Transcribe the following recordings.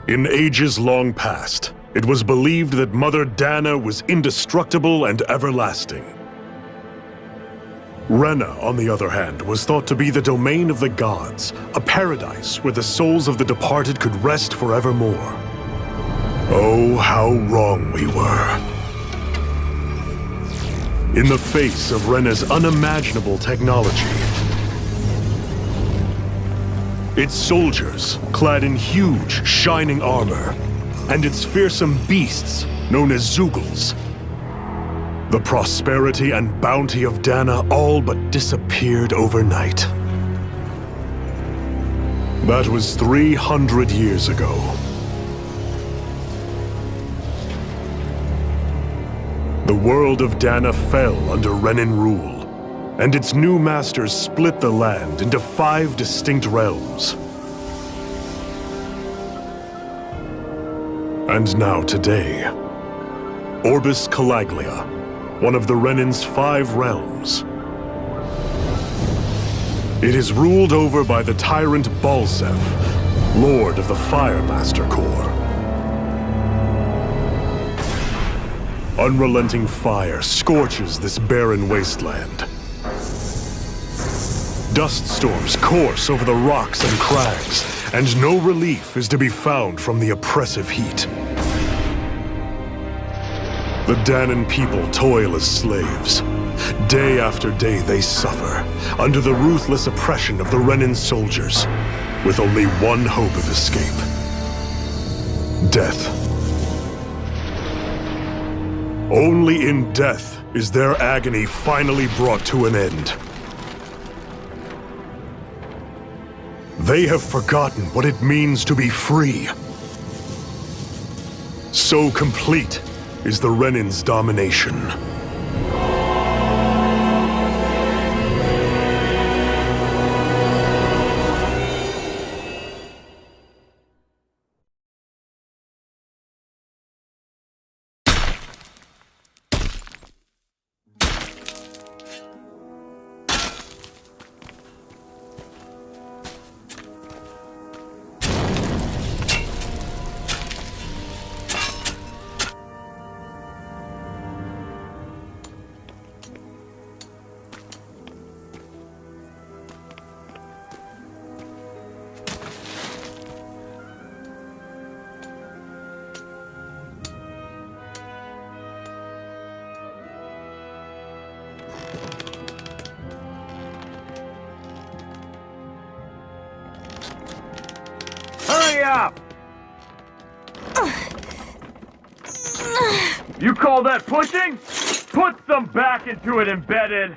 In ages long past, it was believed that Mother Dana was indestructible and everlasting. Renna, on the other hand, was thought to be the domain of the gods, a paradise where the souls of the departed could rest forevermore. Oh, how wrong we were. In the face of Renna's unimaginable technology, its soldiers, clad in huge, shining armor, and its fearsome beasts, known as Zeugles, the prosperity and bounty of Dana all but disappeared overnight. That was 300 years ago. The world of Dana fell under Renan rule, and its new masters split the land into 5 distinct realms. And now today, Orbis Calaglia, one of the Renan's 5 realms. It is ruled over by the tyrant Balseph, Lord of the Firemaster Corps. Unrelenting fire scorches this barren wasteland. Dust storms course over the rocks and crags, and no relief is to be found from the oppressive heat. The Danan people toil as slaves. Day after day they suffer, under the ruthless oppression of the Renan soldiers, with only one hope of escape: death. Only in death is their agony finally brought to an end. They have forgotten what it means to be free. So complete is the Renan's domination. Hurry up! You call that pushing? Put some back into it, embedded!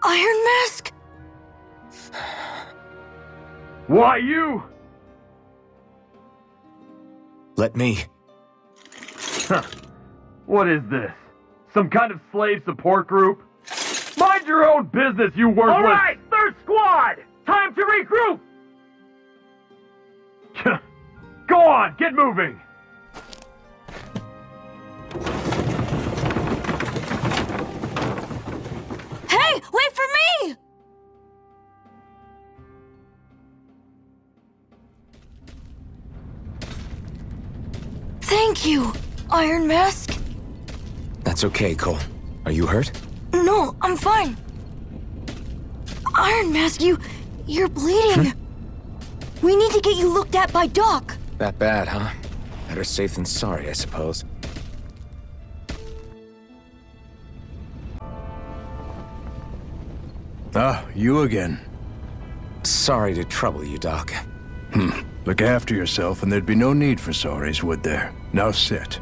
Iron Mask? Why you? Let me. Huh. What is this? Some kind of slave support group? Mind your own business, you worthless— All right, third squad! Time to regroup! Go on, get moving! Hey, wait for me! Thank you, Iron Mask. That's okay, Cole. Are you hurt? No, I'm fine. Iron Mask, you're bleeding. We need to get you looked at by Doc. That bad, huh? Better safe than sorry, I suppose. Ah, you again. Sorry to trouble you, Doc. Look after yourself and there'd be no need for sorries, would there? Now sit.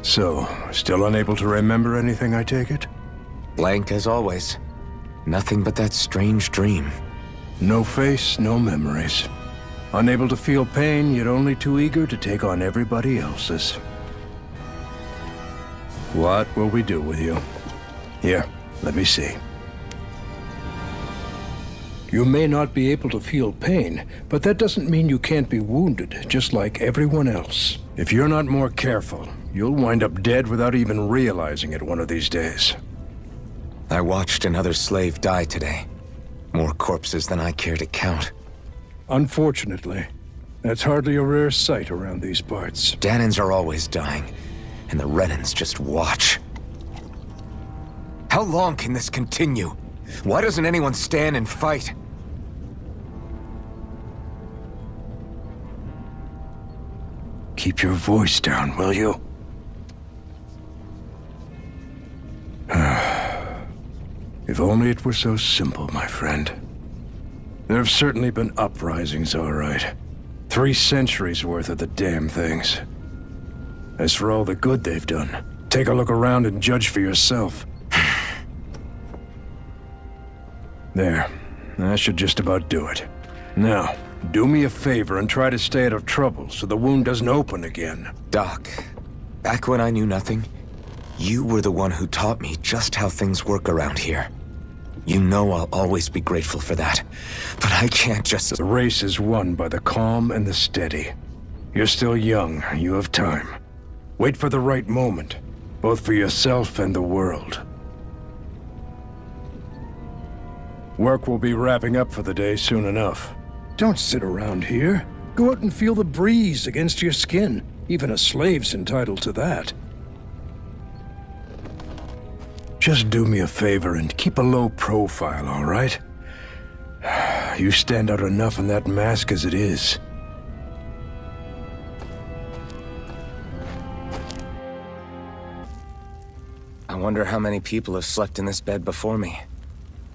So, still unable to remember anything, I take it? Blank as always. Nothing but that strange dream. No face, no memories. Unable to feel pain, yet only too eager to take on everybody else's. What will we do with you? Here, let me see. You may not be able to feel pain, but that doesn't mean you can't be wounded, just like everyone else. If you're not more careful, you'll wind up dead without even realizing it one of these days. I watched another slave die today. More corpses than I care to count. Unfortunately, that's hardly a rare sight around these parts. Danans are always dying, and the Renans just watch. How long can this continue? Why doesn't anyone stand and fight? Keep your voice down, will you? If only it were so simple, my friend. There have certainly been uprisings, all right. 3 centuries worth of the damn things. As for all the good they've done, take a look around and judge for yourself. There. That should just about do it. Now, do me a favor and try to stay out of trouble so the wound doesn't open again. Doc, back when I knew nothing, you were the one who taught me just how things work around here. You know I'll always be grateful for that, but I can't just... The race is won by the calm and the steady. You're still young, you have time. Wait for the right moment, both for yourself and the world. Work will be wrapping up for the day soon enough. Don't sit around here. Go out and feel the breeze against your skin. Even a slave's entitled to that. Just do me a favor and keep a low profile, all right? You stand out enough in that mask as it is. I wonder how many people have slept in this bed before me.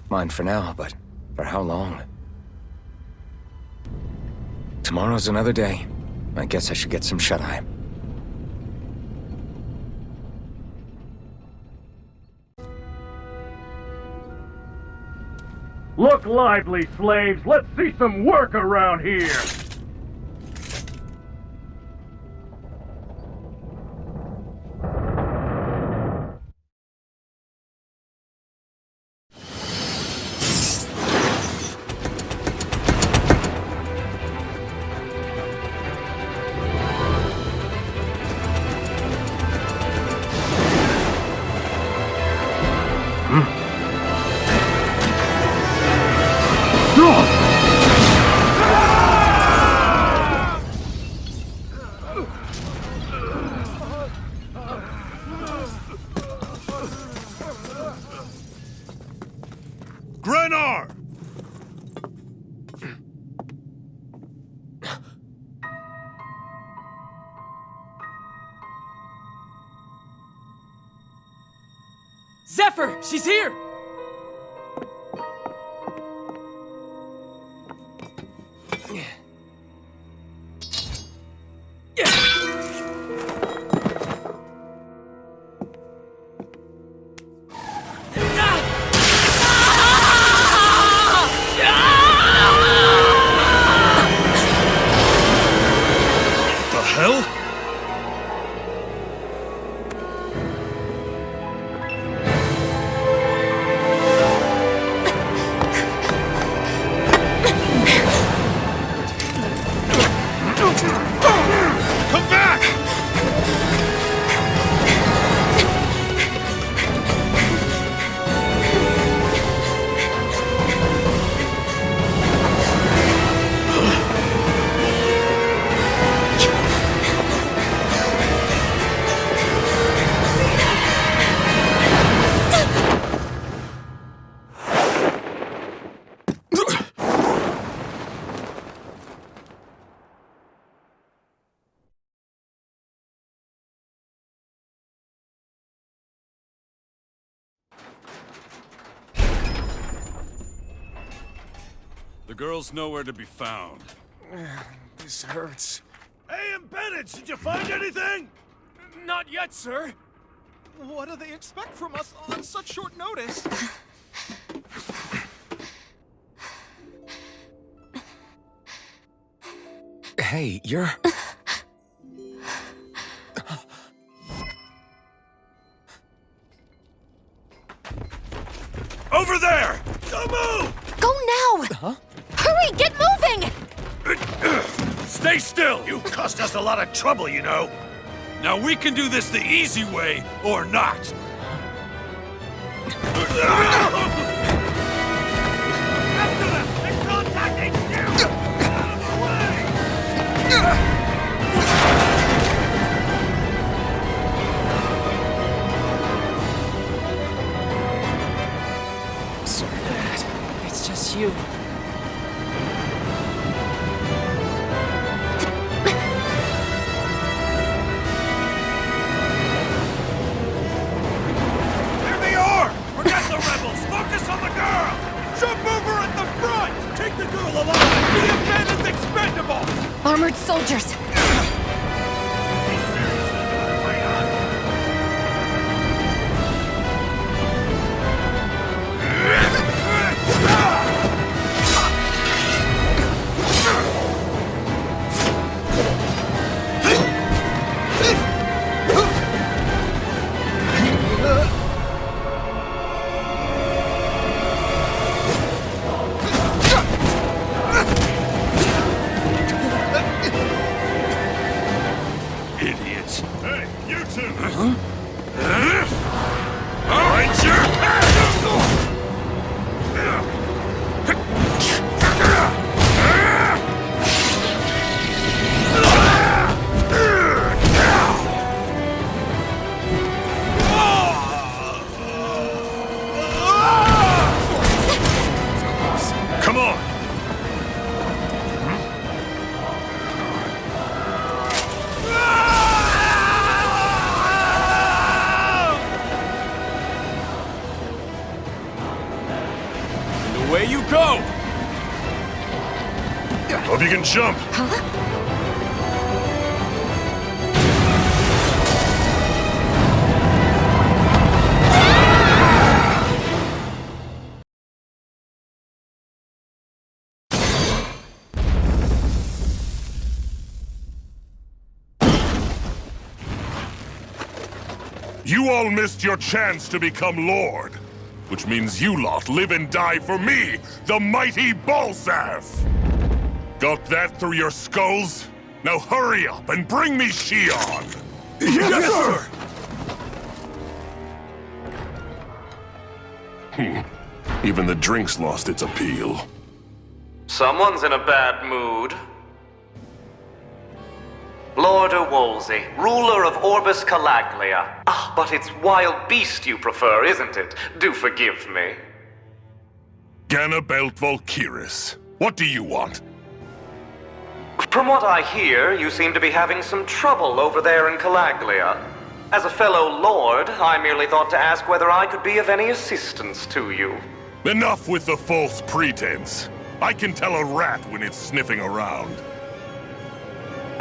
Mine for now, but for how long? Tomorrow's another day. I guess I should get some shut-eye. Look lively, slaves! Let's see some work around here! Grenar! Zephyr! She's here! The hell? Come back! The girl's nowhere to be found. This hurts. Hey, Bennett, did you find anything? Not yet, sir. What do they expect from us on such short notice? Hey, you're... Over there! Don't move! Go now! Huh? Hurry, get moving! Stay still! You caused us a lot of trouble, you know. Now we can do this the easy way, or not. After them! They're still attacking you! Out of the way! Sorry, Dad. It's just you. There they are! Forget the rebels! Focus on the girl! Jump over at the front! Take the girl alive! The event is expendable! Armored soldiers! Idiots. Hey, you two! Come on! Away you go! Hope you can jump! You all missed your chance to become Lord. Which means you lot live and die for me, the mighty Balzath! Got that through your skulls? Now hurry up and bring me Shion! Yes, sir! Even the drink's lost its appeal. Someone's in a bad mood. Lord Wolsey, ruler of Orbis Calaglia. Ah, but it's wild beast you prefer, isn't it? Do forgive me. Ganabelt Volkiris, what do you want? From what I hear, you seem to be having some trouble over there in Calaglia. As a fellow lord, I merely thought to ask whether I could be of any assistance to you. Enough with the false pretense. I can tell a rat when it's sniffing around.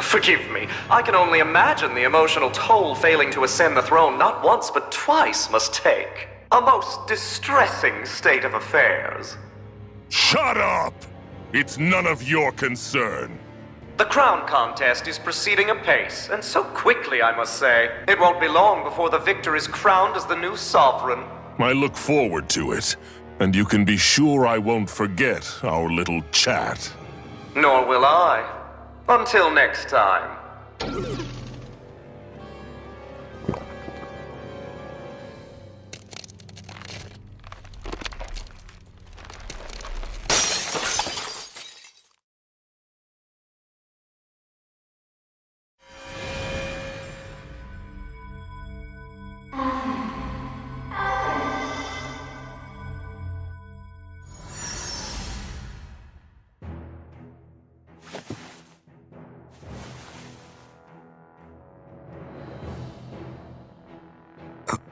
Forgive me. I can only imagine the emotional toll failing to ascend the throne not once but twice must take. A most distressing state of affairs. Shut up! It's none of your concern. The crown contest is proceeding apace, and so quickly, I must say. It won't be long before the victor is crowned as the new sovereign. I look forward to it, and you can be sure I won't forget our little chat. Nor will I. Until next time.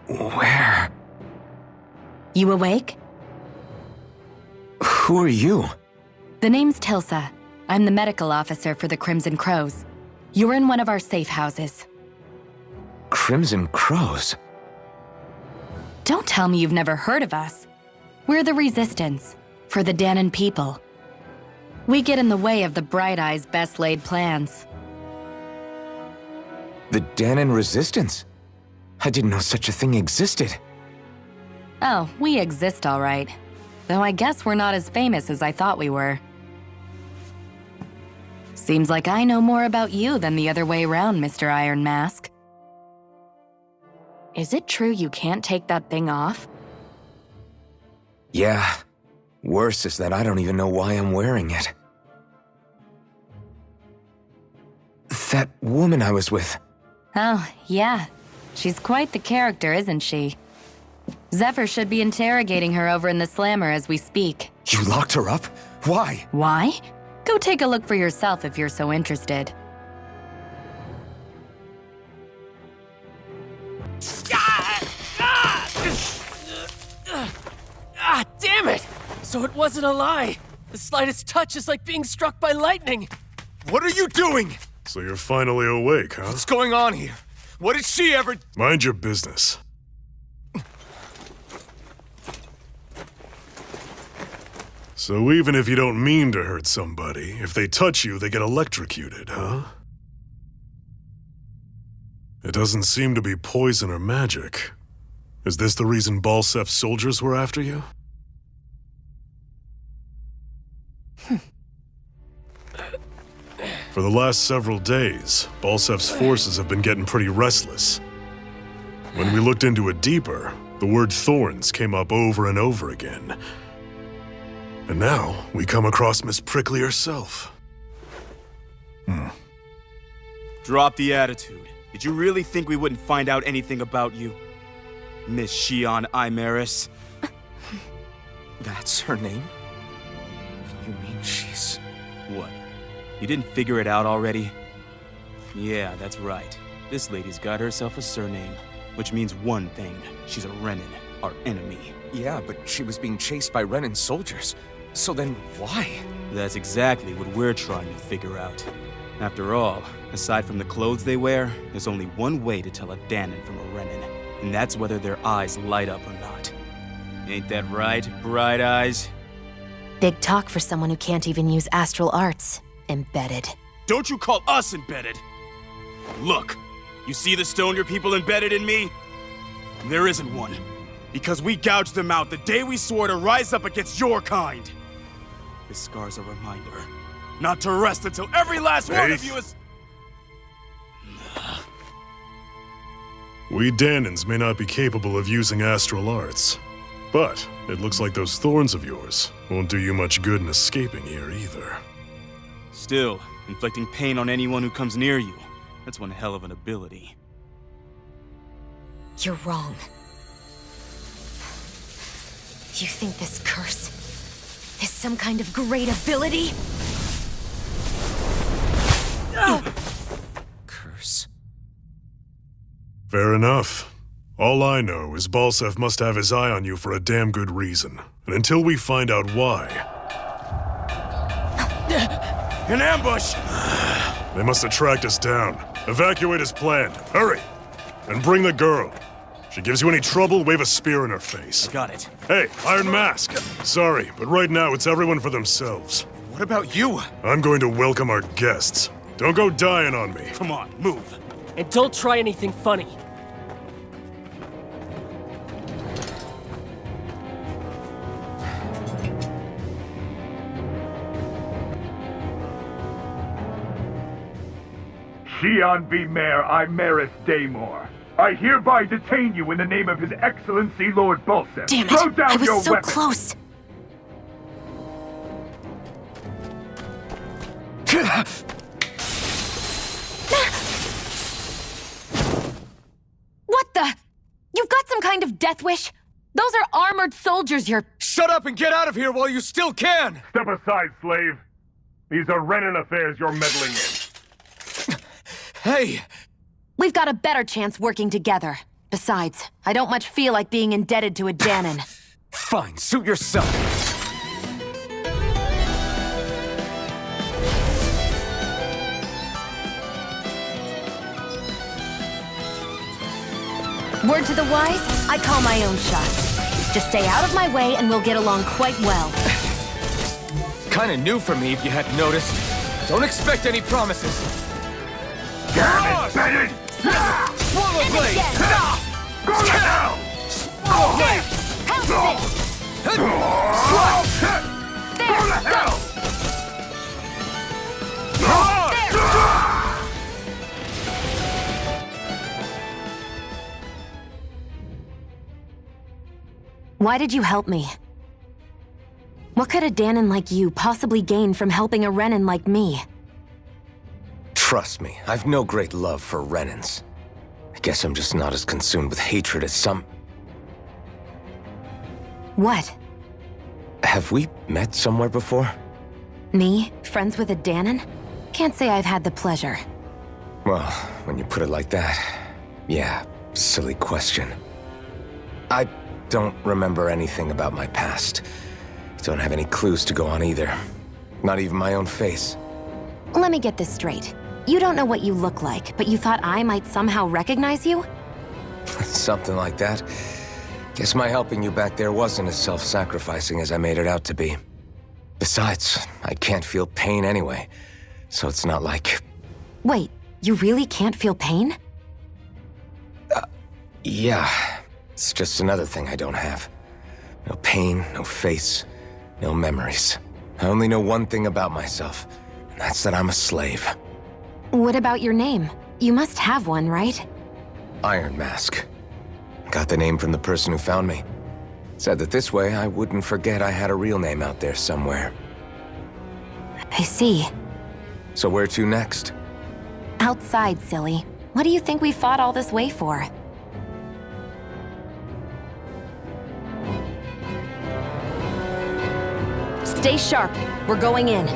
Where? You awake? Who are you? The name's Tilsa. I'm the medical officer for the Crimson Crows. You're in one of our safe houses. Crimson Crows? Don't tell me you've never heard of us. We're the Resistance, for the Danon people. We get in the way of the Bright Eyes' best-laid plans. The Danon Resistance? I didn't know such a thing existed. Oh, we exist all right. Though I guess we're not as famous as I thought we were. Seems like I know more about you than the other way around, Mr. Iron Mask. Is it true you can't take that thing off? Yeah. Worse is that I don't even know why I'm wearing it. That woman I was with. Oh, yeah. She's quite the character, isn't she? Zephyr should be interrogating her over in the Slammer as we speak. You locked her up? Why? Why? Go take a look for yourself if you're so interested. Ah, damn it! So it wasn't a lie. The slightest touch is like being struck by lightning. What are you doing? So you're finally awake, huh? What's going on here? What did she ever... Mind your business. So even if you don't mean to hurt somebody, if they touch you, they get electrocuted, huh? It doesn't seem to be poison or magic. Is this the reason Balsef's soldiers were after you? For the last several days, Balsef's forces have been getting pretty restless. When we looked into it deeper, the word thorns came up over and over again. And now, we come across Miss Prickly herself. Drop the attitude. Did you really think we wouldn't find out anything about you? Miss Shion Imaris? That's her name? You mean she's... What? You didn't figure it out already? Yeah, that's right. This lady's got herself a surname, which means one thing. She's a Renin, our enemy. Yeah, but she was being chased by Renin soldiers. So then, why? That's exactly what we're trying to figure out. After all, aside from the clothes they wear, there's only one way to tell a Danon from a Renin, and that's whether their eyes light up or not. Ain't that right, Bright Eyes? Big talk for someone who can't even use astral arts. Embedded. Don't you call us embedded! Look, you see the stone your people embedded in me? There isn't one. Because we gouged them out the day we swore to rise up against your kind. This scar's a reminder. Not to rest until every last one of you is... We Danons may not be capable of using astral arts, but it looks like those thorns of yours won't do you much good in escaping here either. Still, inflicting pain on anyone who comes near you, that's one hell of an ability. You're wrong. You think this curse is some kind of great ability? Curse. Fair enough. All I know is Balsef must have his eye on you for a damn good reason. And until we find out why... An ambush! They must have tracked us down. Evacuate as planned. Hurry! And bring the girl. If she gives you any trouble, wave a spear in her face. Got it. Hey, Iron Mask! Sorry, but right now it's everyone for themselves. What about you? I'm going to welcome our guests. Don't go dying on me. Come on, move. And don't try anything funny. Shion V. Mayor Imaris Daymore. I hereby detain you in the name of His Excellency Lord Balsef. Damn it! Throw down I was your so weapon. close. What the? You've got some kind of death wish? Those are armored soldiers you're... Shut up and get out of here while you still can! Step aside, slave. These are Renin affairs you're meddling in. Hey! We've got a better chance working together. Besides, I don't much feel like being indebted to a Danon. Fine, suit yourself. Word to the wise, I call my own shots. Just stay out of my way and we'll get along quite well. Kinda new for me if you hadn't noticed. Don't expect any promises. Damn it, Bennett! Swallow blade! Go now! How's this? Why did you help me? What could a Danon like you possibly gain from helping a Renan like me? Trust me, I've no great love for Renans. I guess I'm just not as consumed with hatred as some... What? Have we met somewhere before? Me? Friends with a Danon? Can't say I've had the pleasure. Well, when you put it like that, yeah, silly question. I don't remember anything about my past. Don't have any clues to go on either. Not even my own face. Let me get this straight. You don't know what you look like, but you thought I might somehow recognize you? Something like that. Guess my helping you back there wasn't as self-sacrificing as I made it out to be. Besides, I can't feel pain anyway, so it's not like... Wait, you really can't feel pain? Yeah. It's just another thing I don't have. No pain, no face, no memories. I only know one thing about myself, and that's that I'm a slave. What about your name? You must have one, right? Iron Mask. Got the name from the person who found me. Said that this way I wouldn't forget I had a real name out there somewhere. I see. So where to next? Outside, silly. What do you think we fought all this way for? Stay sharp. We're going in.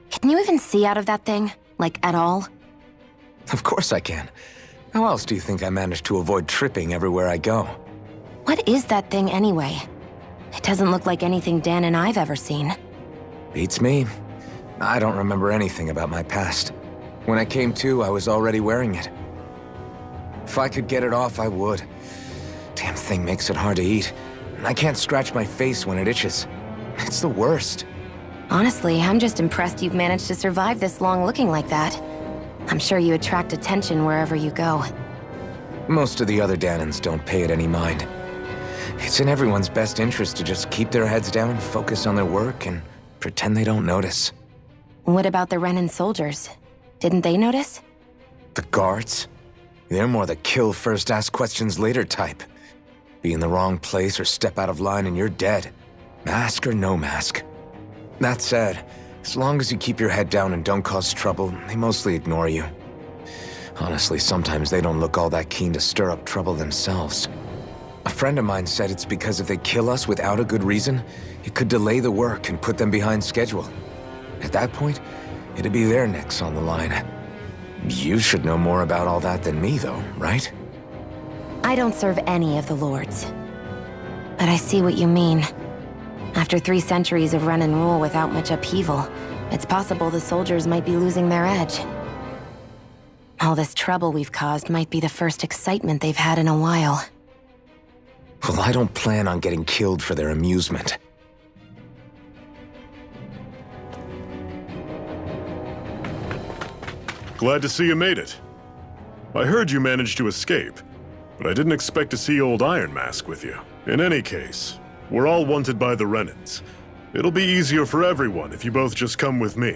Can you even see out of that thing? Like, at all? Of course I can. How else do you think I managed to avoid tripping everywhere I go? What is that thing anyway? It doesn't look like anything Dan and I've ever seen. Beats me. I don't remember anything about my past. When I came to, I was already wearing it. If I could get it off, I would. Damn thing makes it hard to eat, and I can't scratch my face when it itches. It's the worst. Honestly, I'm just impressed you've managed to survive this long looking like that. I'm sure you attract attention wherever you go. Most of the other Danons don't pay it any mind. It's in everyone's best interest to just keep their heads down, focus on their work, and pretend they don't notice. What about the Renan soldiers? Didn't they notice? The guards? They're more the kill first, ask questions later type. Be in the wrong place or step out of line and you're dead. Mask or no mask. That said, as long as you keep your head down and don't cause trouble, they mostly ignore you. Honestly, sometimes they don't look all that keen to stir up trouble themselves. A friend of mine said it's because if they kill us without a good reason, it could delay the work and put them behind schedule. At that point, it'd be their necks on the line. You should know more about all that than me, though, right? I don't serve any of the lords. But I see what you mean. After 3 centuries of run and rule without much upheaval, it's possible the soldiers might be losing their edge. All this trouble we've caused might be the first excitement they've had in a while. Well, I don't plan on getting killed for their amusement. Glad to see you made it. I heard you managed to escape, but I didn't expect to see old Iron Mask with you. In any case, we're all wanted by the Renans. It'll be easier for everyone if you both just come with me.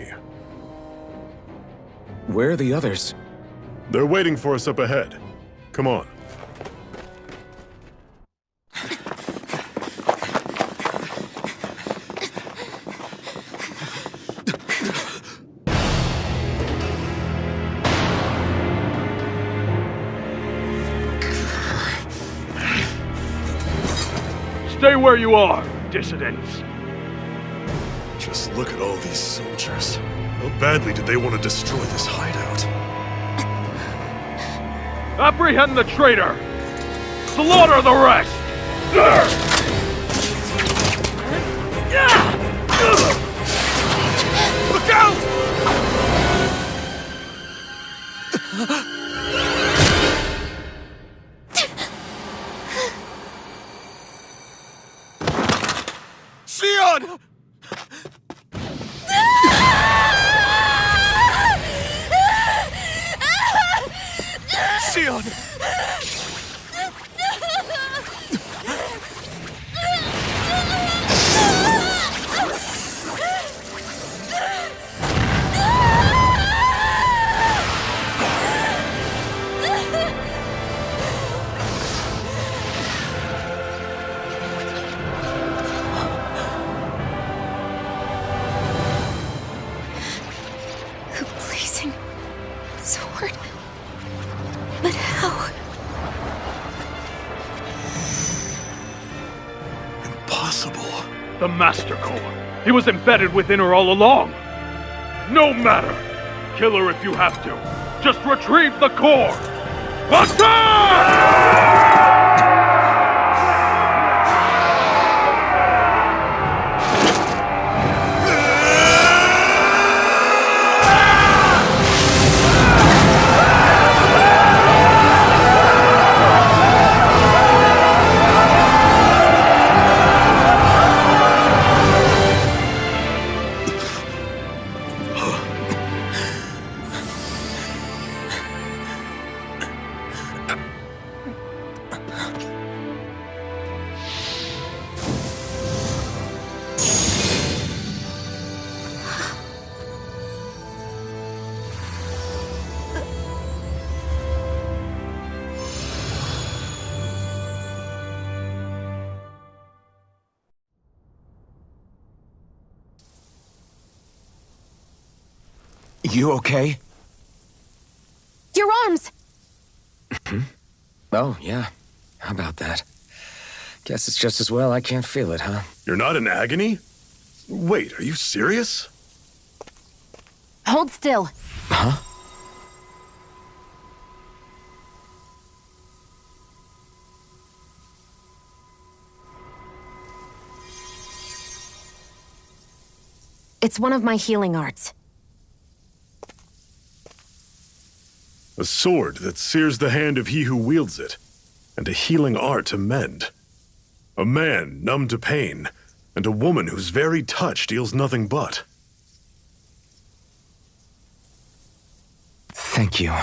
Where are the others? They're waiting for us up ahead. Come on. Stay where you are, dissidents. Just look at all these soldiers. How badly did they want to destroy this hideout? Apprehend the traitor! Slaughter the rest! Look out! Sion! Sion! But how? Impossible. The Master Core. He was embedded within her all along. No matter. Kill her if you have to. Just retrieve the core. You okay? Your arms! Oh, yeah. How about that? Guess it's just as well I can't feel it, huh? You're not in agony? Wait, are you serious? Hold still. Huh? It's one of my healing arts. A sword that sears the hand of he who wields it, and a healing art to mend. A man numb to pain, and a woman whose very touch deals nothing but. Thank you.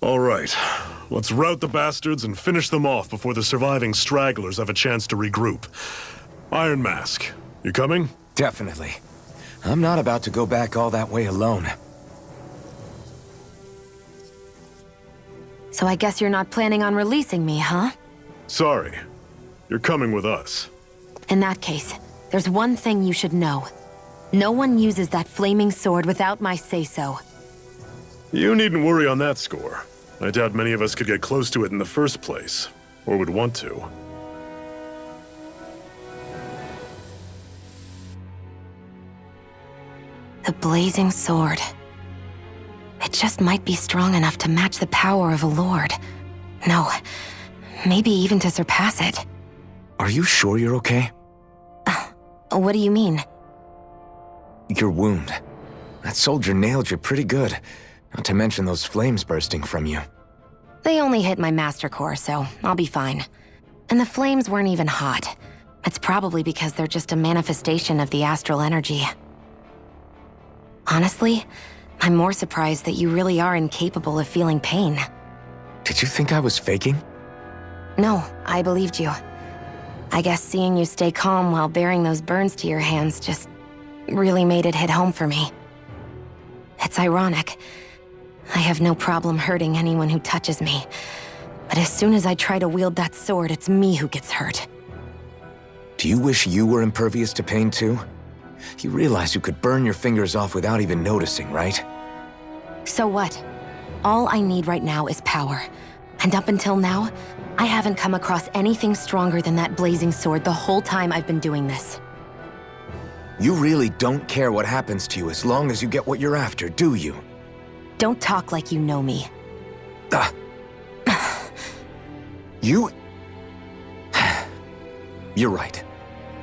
All right, let's rout the bastards and finish them off before the surviving stragglers have a chance to regroup. Iron Mask, you coming? Definitely. I'm not about to go back all that way alone. So I guess you're not planning on releasing me, huh? Sorry, you're coming with us. In that case, there's one thing you should know. No one uses that flaming sword without my say-so. You needn't worry on that score. I doubt many of us could get close to it in the first place, or would want to. The blazing sword. It just might be strong enough to match the power of a lord. No, maybe even to surpass it. Are you sure you're okay? What do you mean? Your wound. That soldier nailed you pretty good. Not to mention those flames bursting from you. They only hit my master core, so I'll be fine. And the flames weren't even hot. It's probably because they're just a manifestation of the astral energy. Honestly, I'm more surprised that you really are incapable of feeling pain. Did you think I was faking? No, I believed you. I guess seeing you stay calm while bearing those burns to your hands just really made it hit home for me. It's ironic. I have no problem hurting anyone who touches me. But as soon as I try to wield that sword, it's me who gets hurt. Do you wish you were impervious to pain too? You realize you could burn your fingers off without even noticing, right? So what? All I need right now is power. And up until now, I haven't come across anything stronger than that blazing sword the whole time I've been doing this. You really don't care what happens to you as long as you get what you're after, do you? Don't talk like you know me. You... You're right.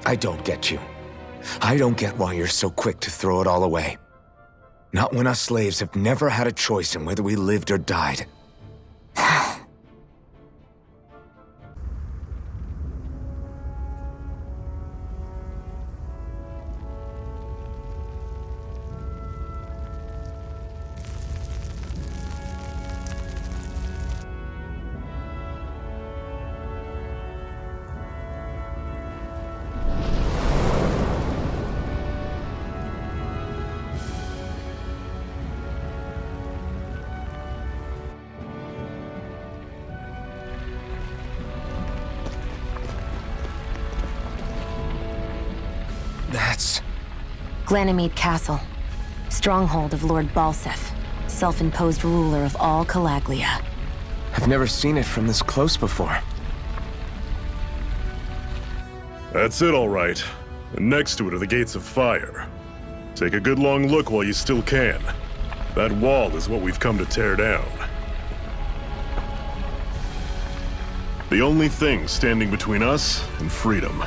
I don't get you. I don't get why you're so quick to throw it all away. Not when us slaves have never had a choice in whether we lived or died. Ganymead Castle. Stronghold of Lord Balsef, self-imposed ruler of all Calaglia. I've never seen it from this close before. That's it, all right. And next to it are the Gates of Fire. Take a good long look while you still can. That wall is what we've come to tear down. The only thing standing between us and freedom.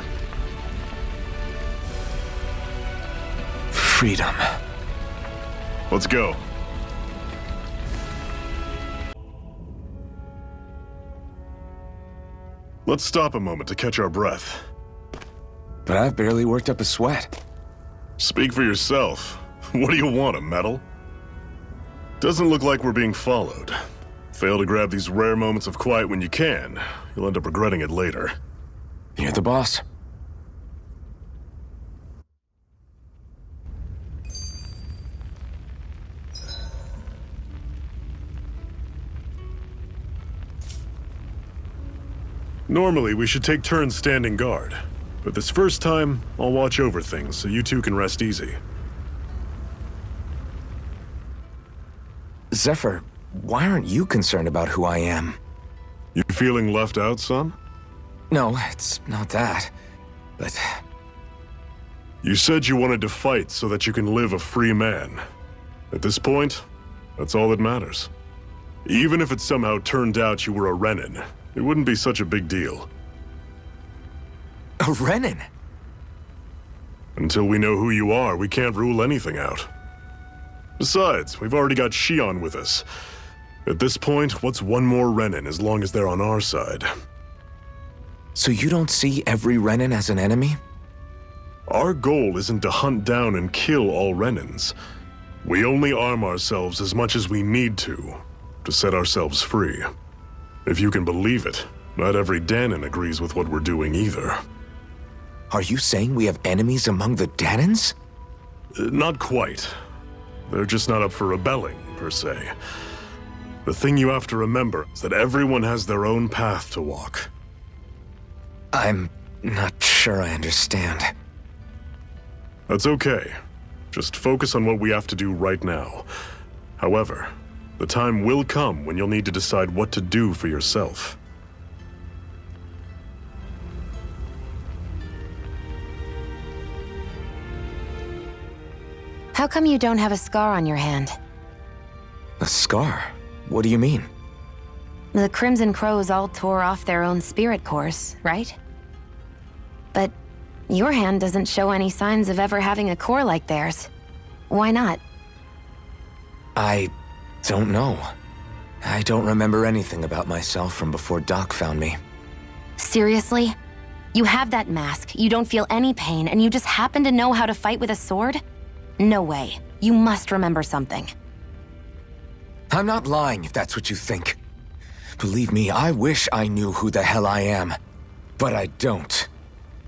Freedom. Let's go. Let's stop a moment to catch our breath. But I've barely worked up a sweat. Speak for yourself. What do you want, a medal? Doesn't look like we're being followed. Fail to grab these rare moments of quiet when you can, you'll end up regretting it later. You're the boss. Normally, we should take turns standing guard. But this first time, I'll watch over things so you two can rest easy. Zephyr, why aren't you concerned about who I am? You feeling left out, son? No, it's not that. But You said you wanted to fight so that you can live a free man. At this point, that's all that matters. Even if it somehow turned out you were a Renan, it wouldn't be such a big deal. a Renan? Until we know who you are, we can't rule anything out. Besides, we've already got Shion with us. At this point, what's one more Renan as long as they're on our side? So you don't see every Renan as an enemy? Our goal isn't to hunt down and kill all Renans. We only arm ourselves as much as we need to set ourselves free. If you can believe it, not every Danan agrees with what we're doing either. Are you saying we have enemies among the Danans? Not quite. They're just not up for rebelling, per se. The thing you have to remember is that everyone has their own path to walk. I'm not sure I understand. That's okay. Just focus on what we have to do right now. However, the time will come when you'll need to decide what to do for yourself. How come you don't have a scar on your hand? A scar? What do you mean? The Crimson Crows all tore off their own spirit cores, right? But your hand doesn't show any signs of ever having a core like theirs. Why not? I don't know. I don't remember anything about myself from before Doc found me. Seriously? You have that mask, you don't feel any pain, and you just happen to know how to fight with a sword? No way. You must remember something. I'm not lying if that's what you think. Believe me, I wish I knew who the hell I am. But I don't.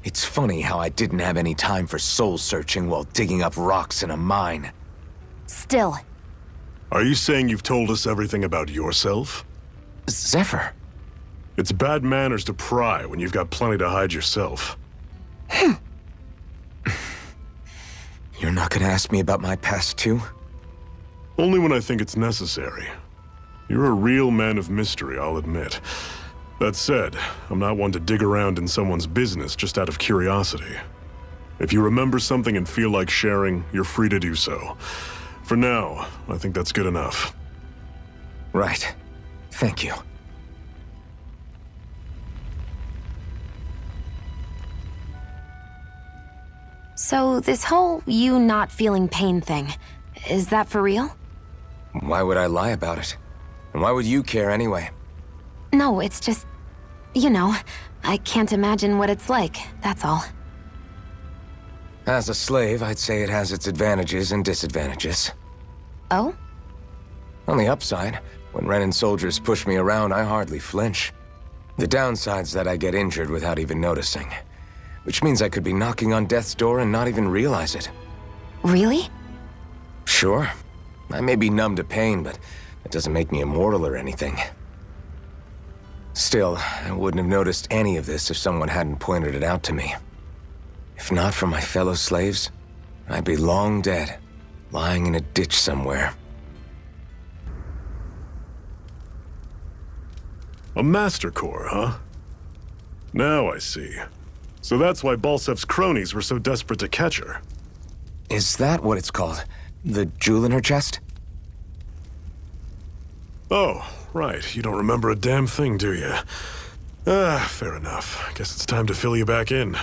It's funny how I didn't have any time for soul-searching while digging up rocks in a mine. Still. Are you saying you've told us everything about yourself? Zephyr. It's bad manners to pry when you've got plenty to hide yourself. You're not gonna ask me about my past too? Only when I think it's necessary. You're a real man of mystery, I'll admit. That said, I'm not one to dig around in someone's business just out of curiosity. If you remember something and feel like sharing, you're free to do so. For now, I think that's good enough. Right. Thank you. So this whole you not feeling pain thing, is that for real? Why would I lie about it? And why would you care anyway? No, it's just, you know, I can't imagine what it's like, that's all. As a slave, I'd say it has its advantages and disadvantages. Oh? On the upside, when Renan soldiers push me around, I hardly flinch. The downside's that I get injured without even noticing. Which means I could be knocking on death's door and not even realize it. Really? Sure. I may be numb to pain, but that doesn't make me immortal or anything. Still, I wouldn't have noticed any of this if someone hadn't pointed it out to me. If not for my fellow slaves, I'd be long dead. lying in a ditch somewhere. A Master Core, huh? Now I see. So that's why Balsef's cronies were so desperate to catch her. Is that what it's called? The jewel in her chest? Oh, right. You don't remember a damn thing, do you? Fair enough. Guess it's time to fill you back in.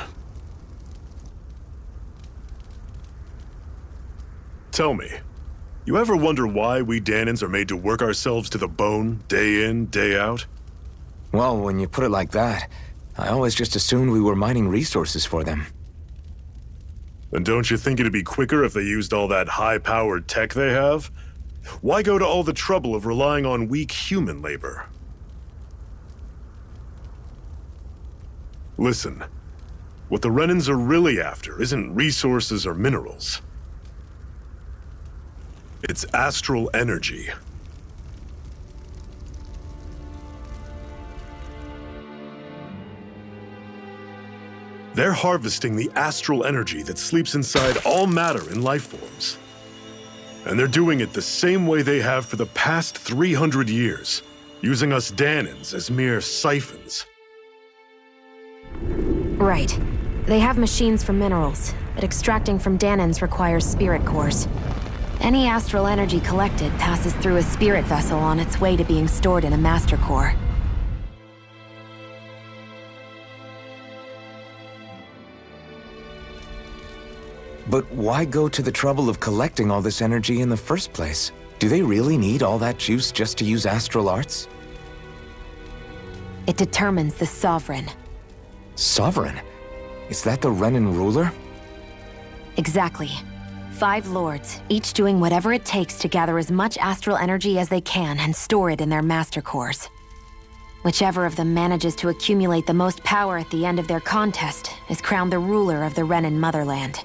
Tell me, you ever wonder why we Dahnans are made to work ourselves to the bone, day in, day out? Well, when you put it like that, I always just assumed we were mining resources for them. And don't you think it'd be quicker if they used all that high-powered tech they have? Why go to all the trouble of relying on weak human labor? Listen, what the Renans are really after isn't resources or minerals. It's astral energy. They're harvesting the astral energy that sleeps inside all matter in life forms. And they're doing it the same way they have for the past 300 years, using us Dahnans as mere siphons. Right. They have machines for minerals, but extracting from Dahnans requires spirit cores. Any astral energy collected passes through a spirit vessel on its way to being stored in a master core. But why go to the trouble of collecting all this energy in the first place? Do they really need all that juice just to use astral arts? It determines the Sovereign. Sovereign? Is that the Renan ruler? Exactly. 5 lords, each doing whatever it takes to gather as much astral energy as they can and store it in their master cores. Whichever of them manages to accumulate the most power at the end of their contest is crowned the ruler of the Renan motherland.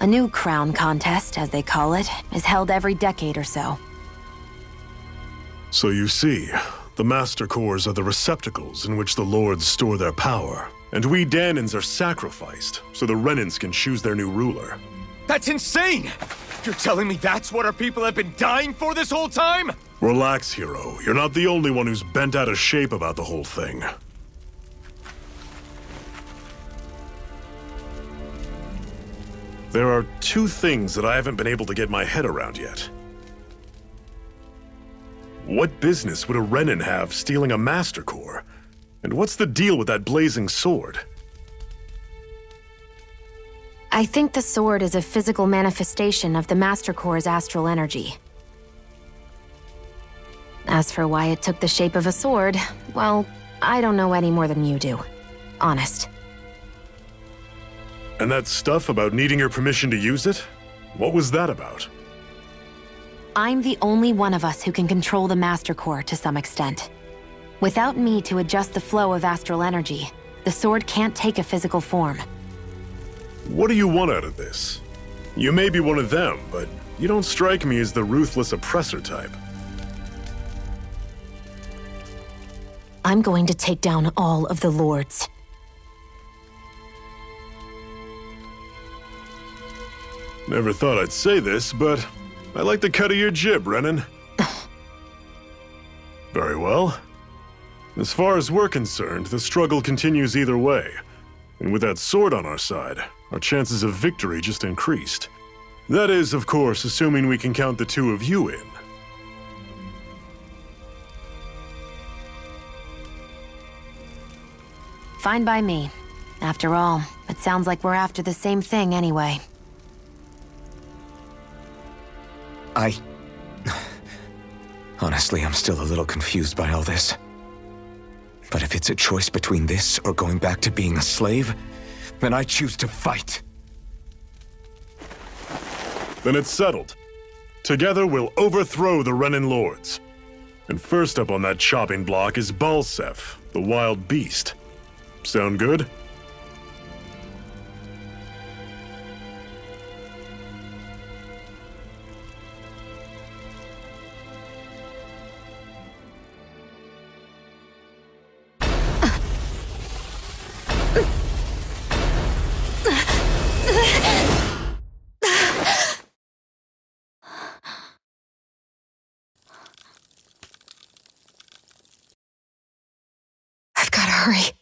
A new crown contest, as they call it, is held every decade or so. So you see, the Master Cores are the receptacles in which the Lords store their power. And we Dahnans are sacrificed, so the Renans can choose their new ruler. That's insane! You're telling me that's what our people have been dying for this whole time? Relax, hero. You're not the only one who's bent out of shape about the whole thing. There are 2 things that I haven't been able to get my head around yet. What business would a Renan have stealing a Master Core? And what's the deal with that blazing sword? I think the sword is a physical manifestation of the Master Core's astral energy. As for why it took the shape of a sword, well, I don't know any more than you do. Honest. And that stuff about needing your permission to use it? What was that about? I'm the only one of us who can control the Master Core to some extent. Without me to adjust the flow of astral energy, the sword can't take a physical form. What do you want out of this? You may be one of them, but you don't strike me as the ruthless oppressor type. I'm going to take down all of the lords. Never thought I'd say this, but I like the cut of your jib, Renan. Very well. As far as we're concerned, the struggle continues either way. And with that sword on our side, our chances of victory just increased. That is, of course, assuming we can count the 2 of you in. Fine by me. After all, it sounds like we're after the same thing anyway. Honestly, I'm still a little confused by all this. But if it's a choice between this or going back to being a slave, then I choose to fight. Then it's settled. Together we'll overthrow the Renan Lords. And first up on that chopping block is Balsef, the wild beast. Sound good? Hurry.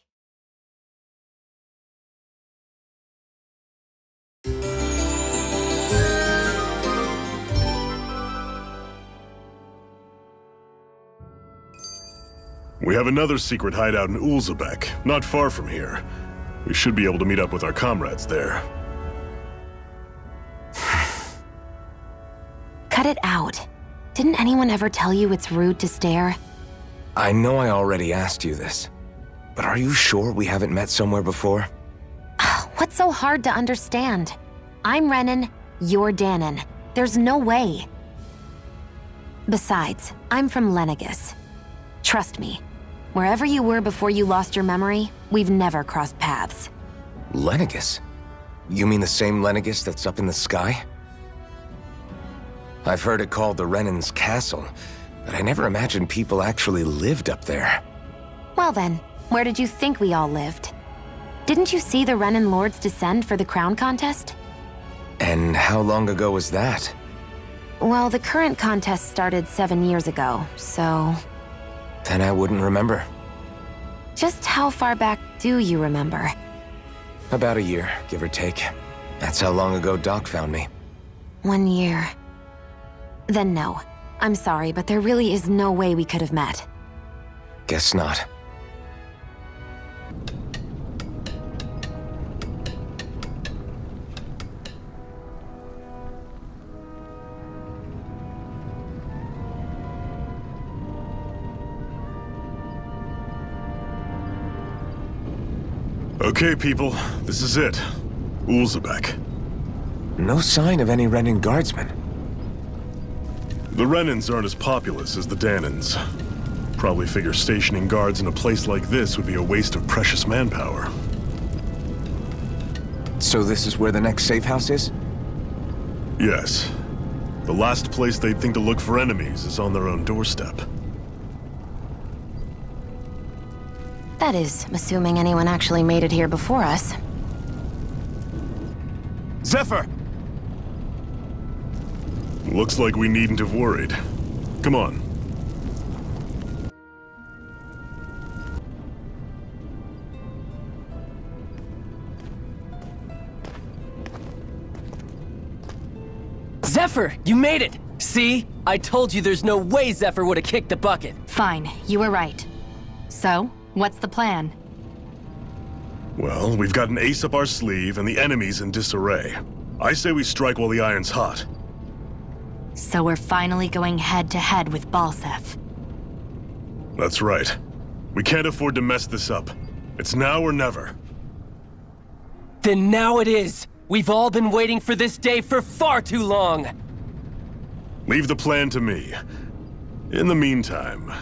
We have another secret hideout in Ulzebek, not far from here. We should be able to meet up with our comrades there. Cut it out. Didn't anyone ever tell you it's rude to stare? I know I already asked you this, but are you sure we haven't met somewhere before? What's so hard to understand? I'm Renan, you're Danon. There's no way. Besides, I'm from Lenegis. Trust me, wherever you were before you lost your memory, we've never crossed paths. Lenegis? You mean the same Lenegis that's up in the sky? I've heard it called the Renan's Castle, but I never imagined people actually lived up there. Well then, where did you think we all lived? Didn't you see the Renan Lords descend for the crown contest? And how long ago was that? Well, the current contest started 7 years ago, so... Then I wouldn't remember. Just how far back do you remember? About a year, give or take. That's how long ago Doc found me. 1 year. Then no. I'm sorry, but there really is no way we could have met. Guess not. Okay, people, this is it. Ulzebek. No sign of any Renan guardsmen. The Renans aren't as populous as the Danons. Probably figure stationing guards in a place like this would be a waste of precious manpower. So this is where the next safe house is? Yes. The last place they'd think to look for enemies is on their own doorstep. That is, assuming anyone actually made it here before us. Zephyr! Looks like we needn't have worried. Come on. Zephyr, you made it! See? I told you there's no way Zephyr would have kicked the bucket. Fine, you were right. So, what's the plan? Well, we've got an ace up our sleeve and the enemy's in disarray. I say we strike while the iron's hot. So we're finally going head-to-head with Balseph. That's right. We can't afford to mess this up. It's now or never. Then now it is! We've all been waiting for this day for far too long! Leave the plan to me. In the meantime...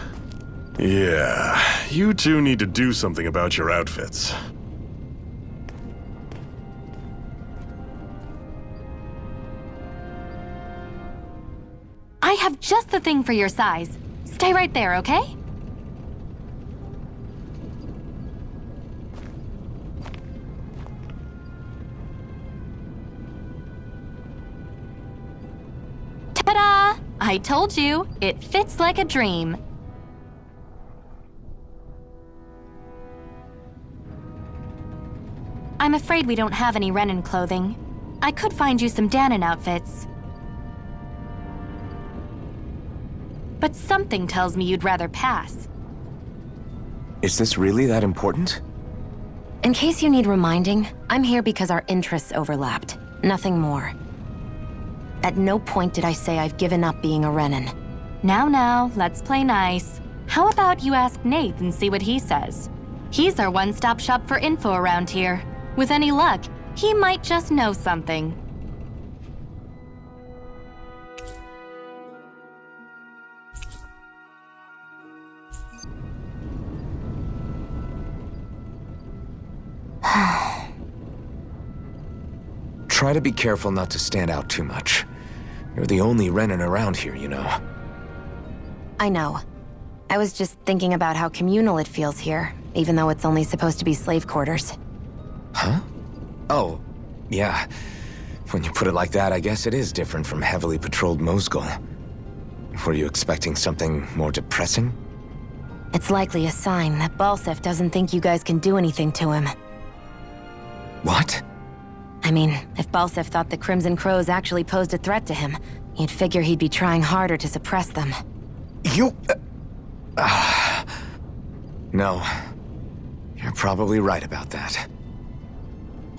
Yeah, you two need to do something about your outfits. I have just the thing for your size. Stay right there, okay? Ta-da! I told you, it fits like a dream. I'm afraid we don't have any Renan clothing. I could find you some Danon outfits. But something tells me you'd rather pass. Is this really that important? In case you need reminding, I'm here because our interests overlapped. Nothing more. At no point did I say I've given up being a Renan. Now, let's play nice. How about you ask Nate and see what he says? He's our one-stop shop for info around here. With any luck, he might just know something. Try to be careful not to stand out too much. You're the only Renan around here, you know. I know. I was just thinking about how communal it feels here, even though it's only supposed to be slave quarters. Huh? Oh, yeah. When you put it like that, I guess it is different from heavily patrolled Mosgul. Were you expecting something more depressing? It's likely a sign that Balsef doesn't think you guys can do anything to him. What? I mean, if Balsef thought the Crimson Crows actually posed a threat to him, you'd figure he'd be trying harder to suppress them. You... No. You're probably right about that.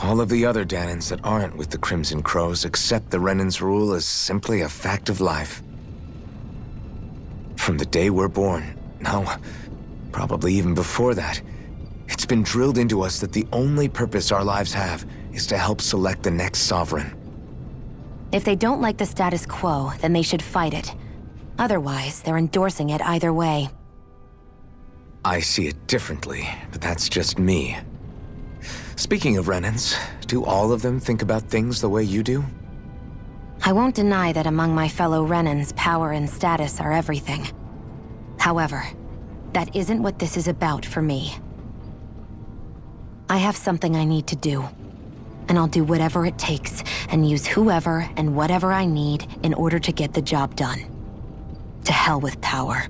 All of the other Danans that aren't with the Crimson Crows accept the Renan's rule as simply a fact of life. From the day we're born, no, probably even before that, it's been drilled into us that the only purpose our lives have is to help select the next sovereign. If they don't like the status quo, then they should fight it. Otherwise, they're endorsing it either way. I see it differently, but that's just me. Speaking of Renans, do all of them think about things the way you do? I won't deny that among my fellow Renans, power and status are everything. However, that isn't what this is about for me. I have something I need to do, and I'll do whatever it takes and use whoever and whatever I need in order to get the job done. To hell with power.